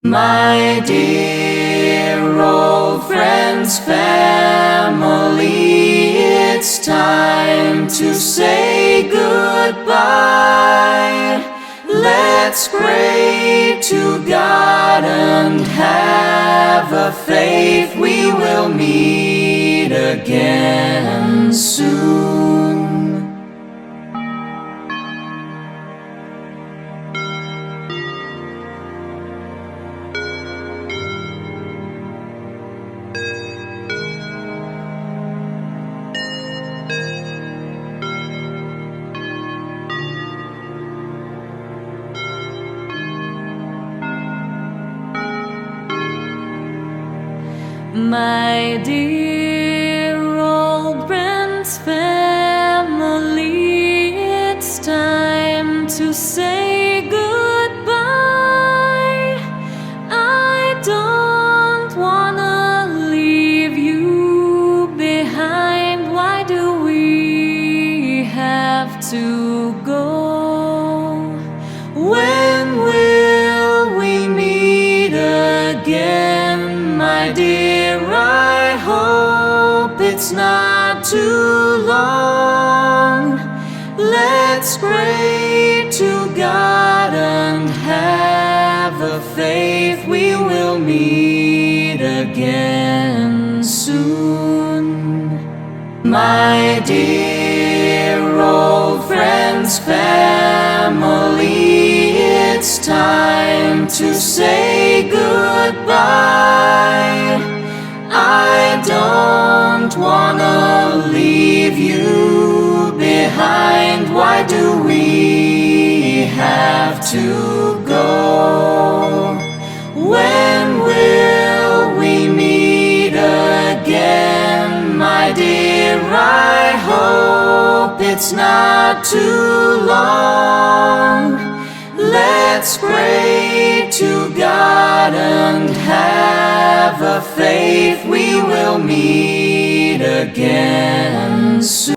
My dear old friends, family, it's time to say goodbye. Let's pray to God and have a faith we will meet again soon. My dear old friends, family, it's time to say goodbye. I don't wanna leave you behind. Why do we have to go? When will we meet again, my dear? I hope it's not too long. Let's pray to God and have a faith we will meet again soon. My dear old friends, family, it's time to say goodbye. I don't wanna leave you behind. Why do we have to go? When will we meet again, my dear? I hope it's not too long. Let's pray to God and have a faith we will meet again soon.